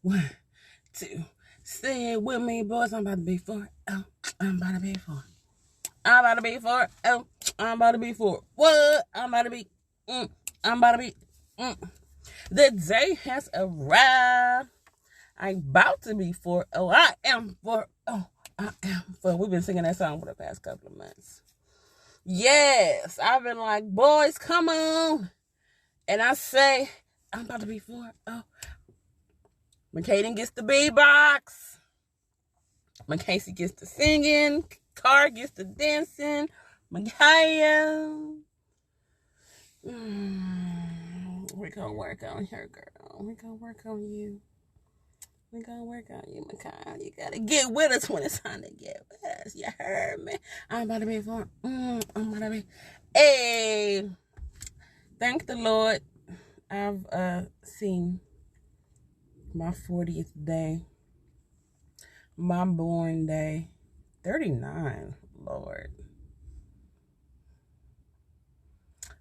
1, 2. Say it with me, boys. I'm about to be 4. Oh, I'm about to be 4. I'm about to be 4. Oh, I'm about to be 4. What? I'm about to be. I'm about to be. The day has arrived. I'm about to be 4. Oh, I am 4. Oh, I am 4. We've been singing that song for the past couple of months. Yes, I've been like, boys, come on. And I say, I'm about to be 4. Oh, McCaden gets the B-box. McCasey gets the singing. Car gets the dancing. Micaiah. We're going to work on her, girl. We're going to work on you. We're going to work on you, Micaiah. You got to get with us when it's time to get with us. You heard me? I'm about to be 4. I'm about to be. Hey. Thank the Lord. I've seen my 40th day. My born day. 39, Lord.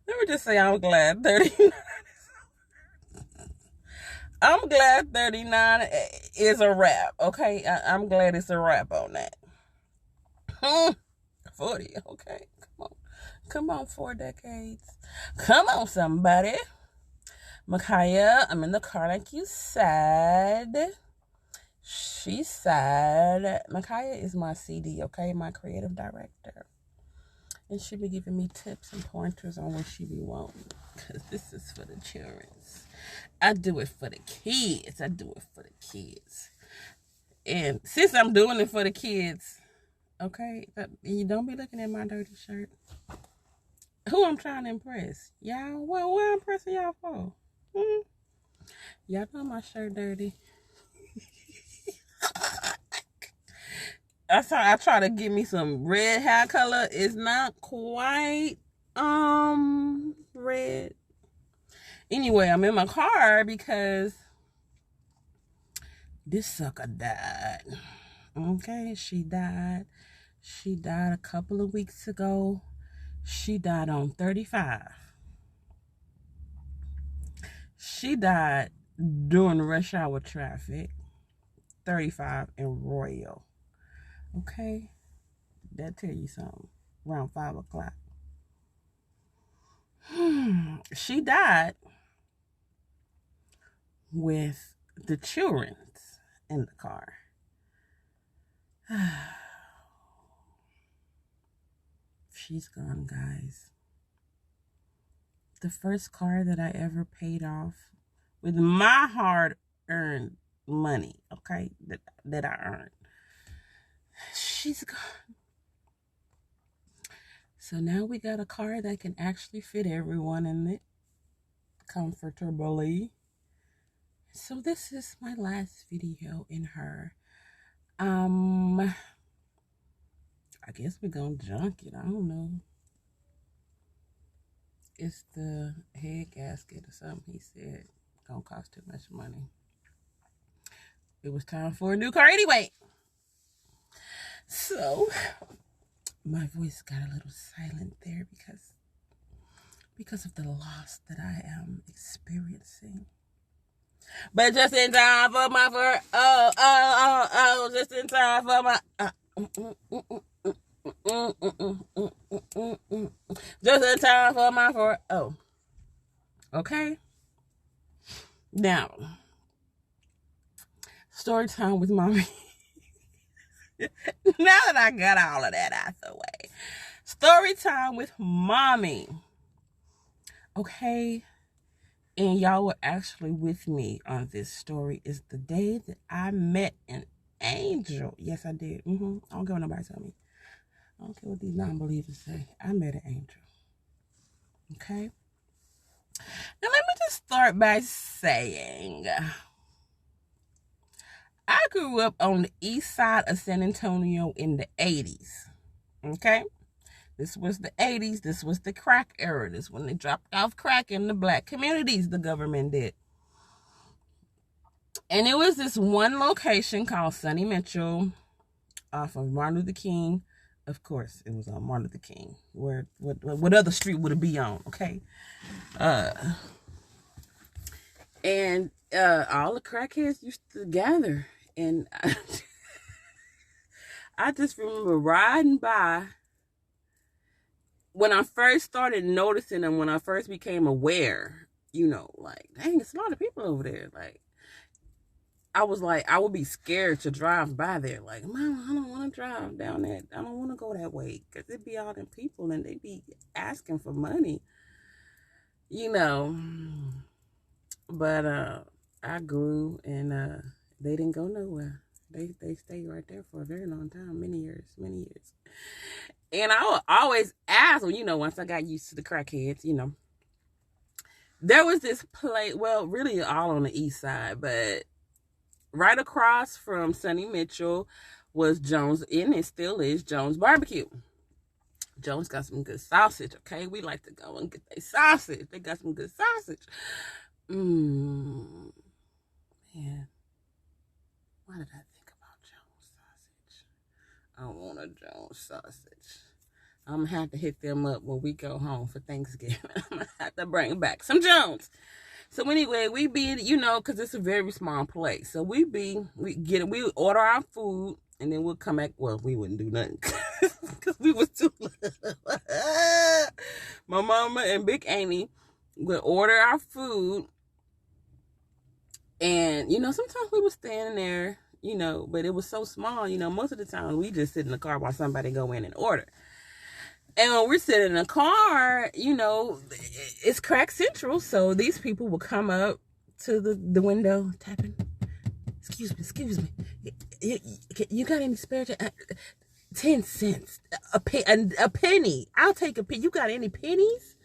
Let me just say I'm glad 39 I'm glad 39 is a wrap, okay? I'm glad it's a wrap on that. 40, okay? Come on. Come on, 4 decades. Come on, somebody. Micaiah, I'm in the car like you said. She said, Micaiah is my CD, okay? My creative director. And she be giving me tips and pointers on what she be wanting. Because this is for the children. I do it for the kids. And since I'm doing it for the kids, okay, you don't be looking at my dirty shirt. Who I'm trying to impress? Y'all, what I'm impressing y'all for? Y'all know my shirt dirty. I try to get me some red hair color. It's not quite red. Anyway, I'm in my car because this sucker died. Okay, she died. She died a couple of weeks ago. She died on 35. She died during rush hour traffic. 35 in Royal. Okay? That tell you something. Around 5 o'clock. She died with the children in the car. She's gone, guys. The first car that I ever paid off with my hard-earned money, okay, that I earned. She's gone. So now we got a car that can actually fit everyone in it comfortably. So this is my last video in her. I guess we're gonna junk it. I don't know. It's the head gasket or something. He said gonna cost too much money. It was time for a new car anyway. So my voice got a little silent there because of the loss that I am experiencing. But just in time for my just in time for my just in time for my okay. Now, story time with mommy. Now that I got all of that out the way, story time with mommy. Okay. And y'all were actually with me on this story. Is the day that I met an angel. Yes, I did. I don't care what nobody tell me. I don't care what these non-believers say. I met an angel. Okay? Now, let me just start by saying I grew up on the east side of San Antonio in the 80s. Okay? This was the 80s. This was the crack era. This when they dropped off crack in the black communities, the government did. And it was this one location called Sonny Mitchell off of Martin Luther King. Of course, it was on Martin Luther King. What other street would it be on? Okay. And all the crackheads used to gather. And I just remember riding by when I first started noticing them, when I first became aware, like, dang, there's a lot of people over there. Like, I was like, I would be scared to drive by there. Like, Mama, I don't want to drive down that. I don't want to go that way. Because it'd be all them people and they'd be asking for money, you know. But I grew and they didn't go nowhere. They stayed right there for a very long time, many years. And I would always ask, once I got used to the crackheads, there was this place, well, really all on the east side, but right across from Sonny Mitchell was Jones, and it still is Jones Barbecue. Jones got some good sausage, okay? We like to go and get their sausage. They got some good sausage. Man. Why did I think about Jones sausage? I want a Jones sausage. I'm going to have to hit them up when we go home for Thanksgiving. I'm going to have to bring back some Jones. So anyway, we be, because it's a very small place. So we order our food, and then we'll come back. Well, we wouldn't do nothing because we was too little. My mama and Big Amy would order our food. And, sometimes we were standing there, but it was so small, most of the time we just sit in the car while somebody go in and order. And when we're sitting in the car, it's crack central. So these people will come up to the window tapping. Excuse me. You got any spare change? 10 cents. A penny. I'll take a penny. You got any pennies?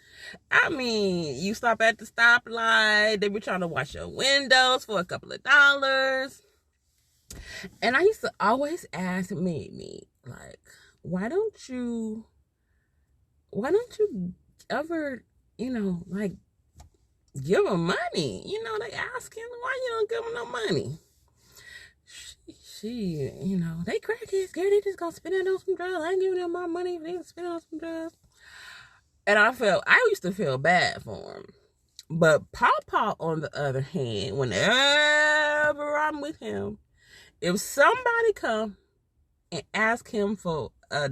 I mean, you stop at the stoplight. They were trying to wash your windows for a couple of dollars. And I used to always ask me, like, why don't you ever, like, give them money? They asking, why you don't give them no money? She, they crackheads, girl, they just gonna spend it on some drugs. I ain't giving them my money if they spend it on some drugs. And I used to feel bad for him. But Pawpaw, on the other hand, whenever I'm with him, if somebody come and ask him for a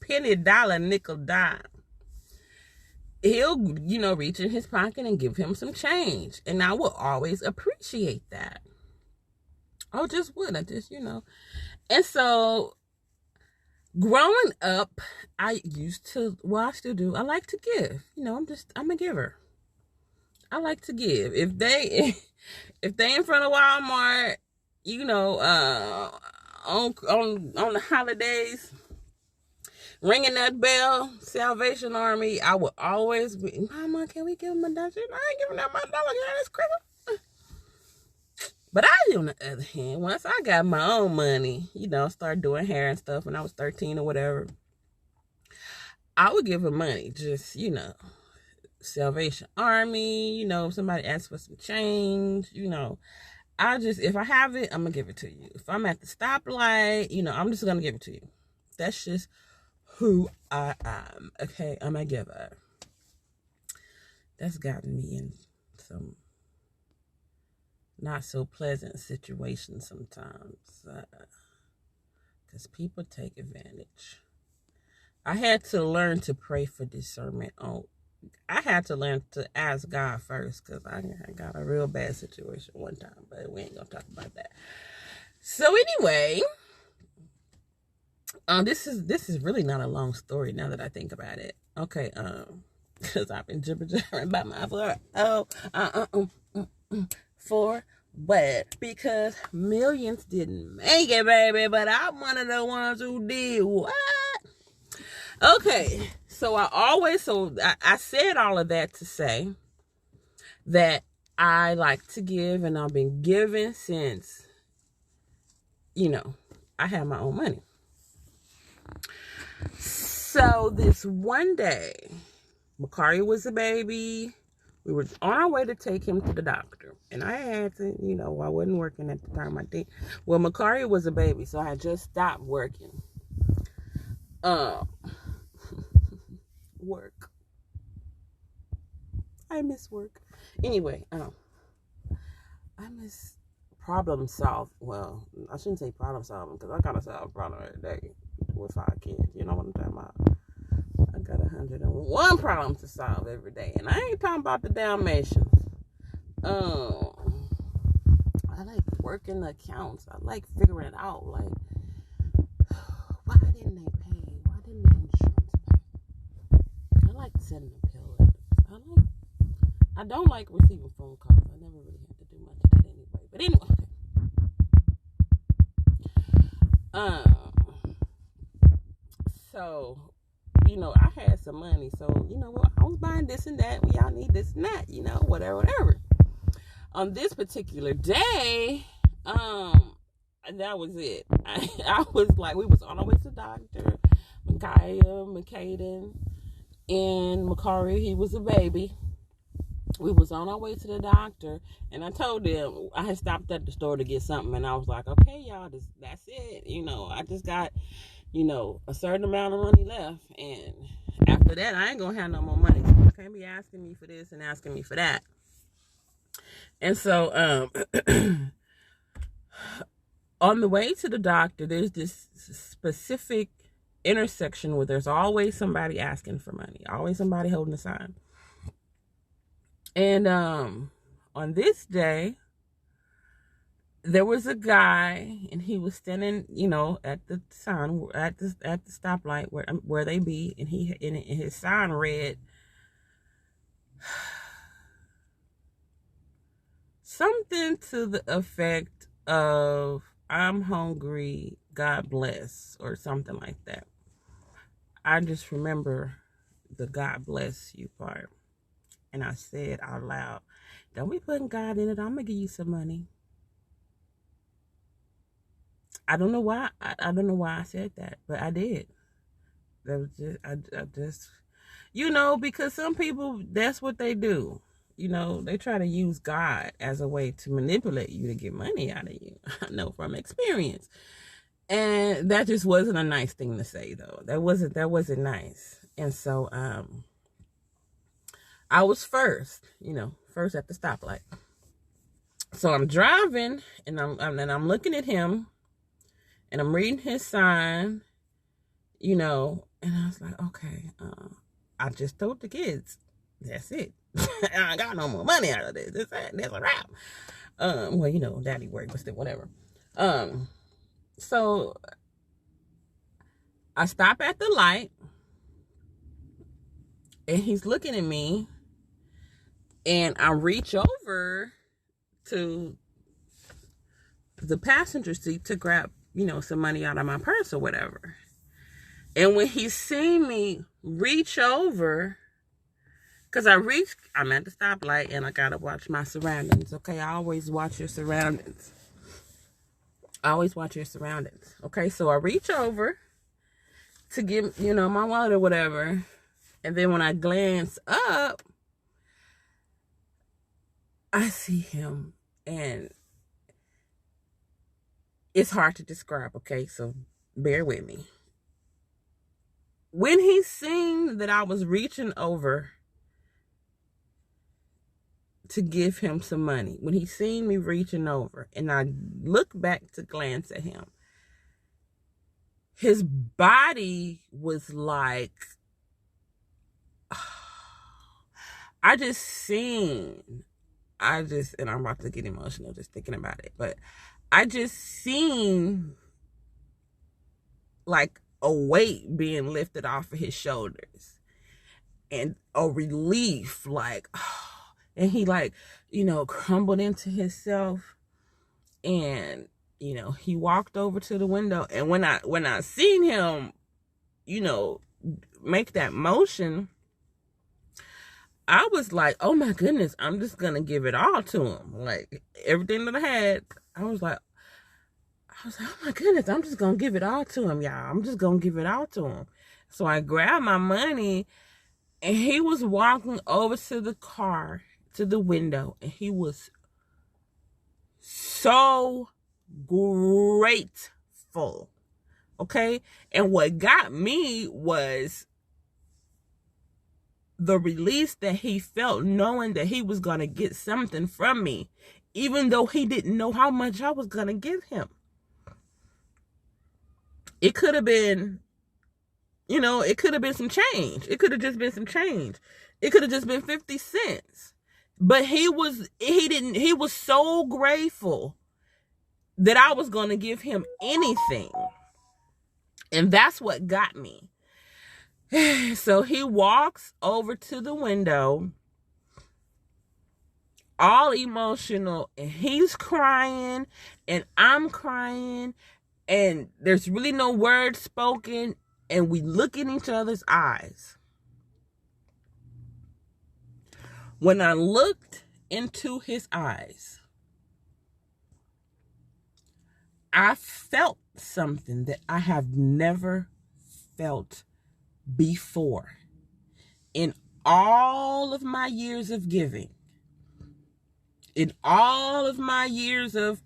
penny, dollar, nickel, dime, he'll, reach in his pocket and give him some change. And I will always appreciate that. I just would. And so growing up, I still do. I like to give. I'm a giver. I like to give. If they in front of Walmart, on the holidays, ringing that bell, Salvation Army, I would always be, Mama, can we give them $1? I ain't giving them my $1. That's Christmas. But on the other hand, once I got my own money, started doing hair and stuff when I was 13 or whatever, I would give them money. Just, Salvation Army, if somebody asks for some change, if I have it, I'm going to give it to you. If I'm at the stoplight, I'm just going to give it to you. That's just who I am. Okay, I'm a giver. That's gotten me in some not so pleasant situations sometimes, because people take advantage. I had to learn to pray for discernment. I had to learn to ask God first, because I got a real bad situation one time, but we ain't gonna talk about that. So anyway, this is really not a long story now that I think about it. Okay, because I've been jibber-jabbering by my for what? Because millions didn't make it, baby, but I'm one of the ones who did. What? Okay, so I said all of that to say that I like to give, and I've been giving since, I had my own money. So this one day, Makari was a baby. We were on our way to take him to the doctor. And I had to, I wasn't working at the time. Makari was a baby, so I had just stopped working. Work. I miss work. Anyway, I miss problem solve. Well, I shouldn't say problem solving because I gotta solve a problem every day with 5 kids. You know what I'm talking about? I got 101 problems to solve every day, and I ain't talking about the Dalmatians. I like working the accounts. I like figuring it out. Like, why didn't they pay? Why didn't the insurance pay? I like sending appeals. I don't like receiving phone calls. I never really had to do much of that anyway. But anyway, so, you know, I had some money. So, you know what? I was buying this and that. Y'all need this and that, you know, whatever. On this particular day, that was it. I was like, we was on our way to the doctor. Micaiah, McCaden, and Makari, he was a baby. We was on our way to the doctor, and I told them I had stopped at the store to get something, and I was like, okay, y'all, that's it. You know, I just got, you know, a certain amount of money left, and after that, I ain't gonna have no more money. So you can't be asking me for this and asking me for that. And so, on the way to the doctor, there's this specific intersection where there's always somebody asking for money, always somebody holding a sign. And on this day, there was a guy, and he was standing, you know, at the sign at the stoplight where they be, and his sign read something to the effect of "I'm hungry, God bless," or something like that. I just remember the "God bless you" part. And I said out loud, don't be putting God in it. I'm going to give you some money. I don't know why. I don't know why I said that, but I did. That was just, I just, you know, because some people, that's what they do. You know, they try to use God as a way to manipulate you to get money out of you. I know from experience. And that just wasn't a nice thing to say, though. That wasn't nice. And so, I was first at the stoplight. So I'm driving, and I'm looking at him, and I'm reading his sign, you know, and I was like, okay, I just told the kids, that's it. I ain't got no more money out of this. That's a wrap. Well, you know, daddy work, but still, whatever. So I stop at the light, and he's looking at me. And I reach over to the passenger seat to grab, you know, some money out of my purse or whatever. And when he seen me reach over, because I'm at the stoplight and I got to watch my surroundings, okay? I always watch your surroundings. Okay? So I reach over to give, you know, my wallet or whatever. And then when I glance up, I see him, and it's hard to describe, okay? So bear with me. When he seen that I was reaching over to give him some money, when he seen me reaching over, and I looked back to glance at him, his body was like, and I'm about to get emotional just thinking about it, but I just seen like a weight being lifted off of his shoulders and a relief, like, and he, like, you know, crumbled into himself, and, you know, he walked over to the window, and when I seen him, you know, make that motion, I was like, oh my goodness, I'm just going to give it all to him. Like, everything that I had, I was like, oh my goodness, I'm just going to give it all to him, y'all. I'm just going to give it all to him. So I grabbed my money, and he was walking over to the car, to the window, and he was so grateful. Okay? And what got me was the release that he felt, knowing that he was going to get something from me, even though he didn't know how much I was going to give him. It could have been, it could have been some change. It could have just been some change. It could have just been 50 cents. But he was so grateful that I was going to give him anything. And that's what got me. So he walks over to the window, all emotional, and he's crying, and I'm crying, and there's really no words spoken, and we look in each other's eyes. When I looked into his eyes, I felt something that I have never felt before. In all of my years of giving, in all of my years of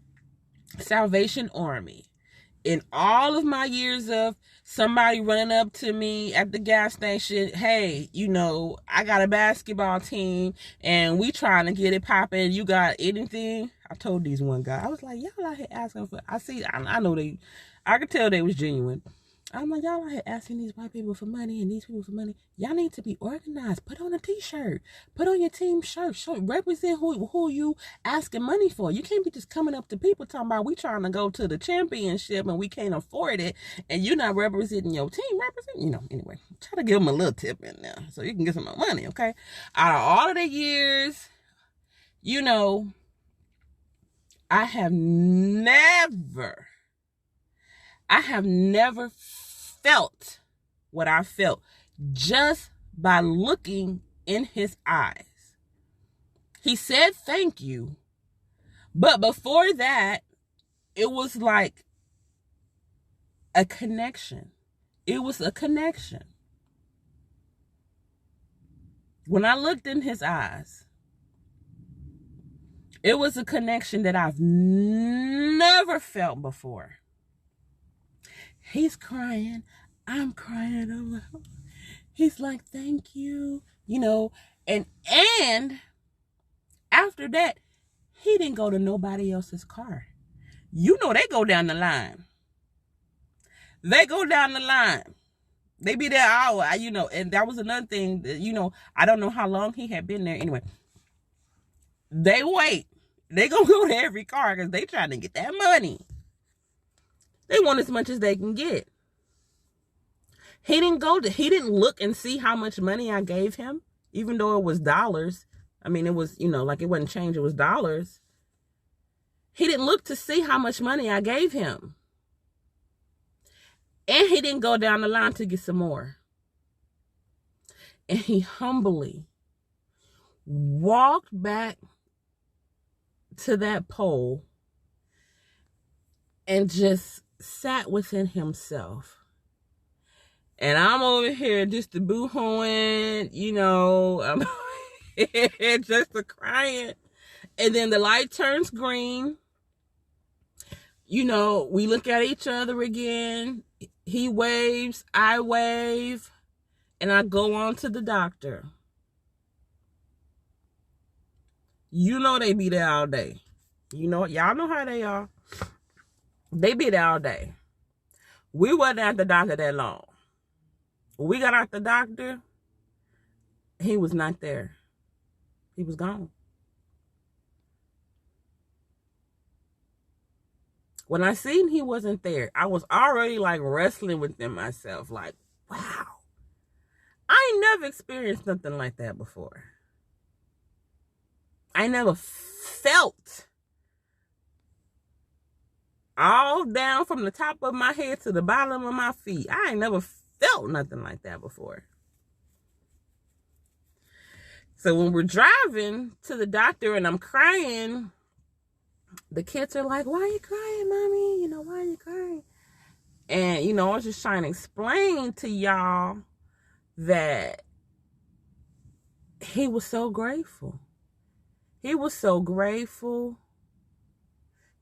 Salvation Army, in all of my years of somebody running up to me at the gas station, hey, I got a basketball team and we trying to get it popping. You got anything? I told these one guy, I was like, y'all out here asking for, I know I could tell they was genuine. I'm like, y'all out here asking these white people for money and these people for money. Y'all need to be organized. Put on a t-shirt. Put on your team shirt. Represent who you asking money for. You can't be just coming up to people talking about we trying to go to the championship and we can't afford it and you're not representing your team. Anyway, try to give them a little tip in there so you can get some more money, okay? Out of all of the years, I have never felt what I felt just by looking in his eyes. He said thank you, but before that, it was like a connection. It was a connection. When I looked in his eyes, it was a connection that I've never felt before. He's crying. I'm crying. He's like, thank you. And after that, he didn't go to nobody else's car. They go down the line. They go down the line. They be there hour, and that was another thing that, I don't know how long he had been there. Anyway, they wait. They gonna go to every car because they trying to get that money. They want as much as they can get. He didn't look and see how much money I gave him, even though it was dollars. I mean, it was, like it wasn't change, it was dollars. He didn't look to see how much money I gave him. And he didn't go down the line to get some more. And he humbly walked back to that pole and just sat within himself. And I'm over here just a boo-hooing, I'm just a crying. And then the light turns green. We look at each other again. He waves, I wave, and I go on to the doctor. They be there all day. Y'all know how they are. They be there all day. We wasn't at the doctor that long. When we got out the doctor, he was not there. He was gone. When I seen he wasn't there, I was already like wrestling within myself. Like, wow. I ain't never experienced nothing like that before. I never felt all down from the top of my head to the bottom of my feet. I ain't never felt nothing like that before. So when we're driving to the doctor and I'm crying, the kids are like, why are you crying, mommy? Why are you crying? And, I was just trying to explain to y'all that he was so grateful. He was so grateful.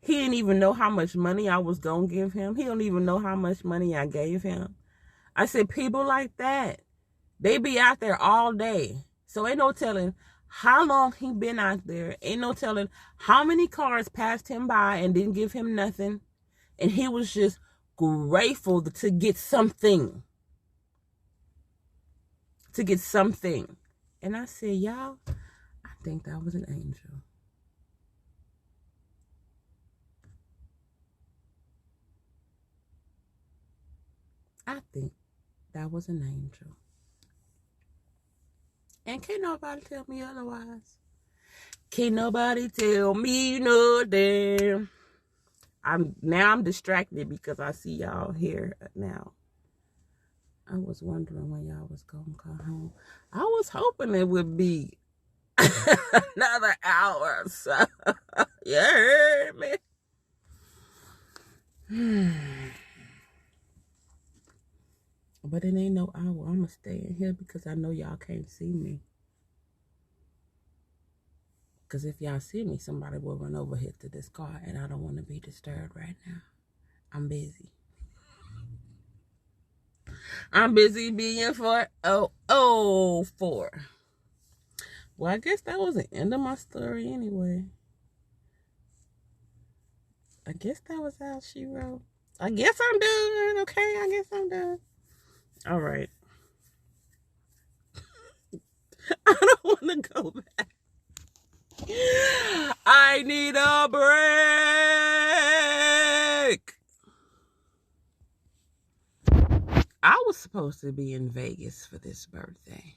He didn't even know how much money I was going to give him. He don't even know how much money I gave him. I said, people like that, they be out there all day. So ain't no telling how long he been out there. Ain't no telling how many cars passed him by and didn't give him nothing. And he was just grateful to get something. To get something. And I said, y'all, I think that was an angel. I think that was an angel. And can't nobody tell me otherwise. Can't nobody tell me nothing. I'm distracted because I see y'all here now. I was wondering when y'all was gonna come home. I was hoping it would be another hour or so. You heard me? But it ain't no hour. I'ma stay in here because I know y'all can't see me. Because if y'all see me, somebody will run over here to this car, and I don't want to be disturbed right now. I'm busy. I'm busy being 404. Well, I guess that was the end of my story anyway. I guess that was how she wrote. I guess I'm done. Okay, I guess I'm done. All right. I don't want to go back. I need a break. I was supposed to be in Vegas for this birthday.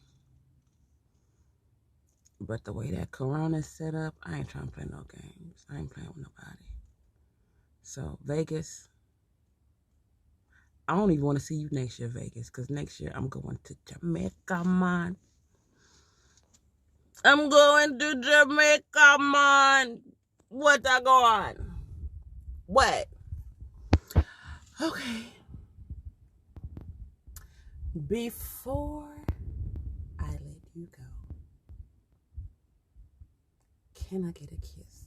But the way that Corona's set up, I ain't trying to play no games. I ain't playing with nobody. So, Vegas, I don't even want to see you next year, Vegas, because next year I'm going to Jamaica, man. I'm going to Jamaica, man. What I go on? What? Okay. Before I let you go, can I get a kiss?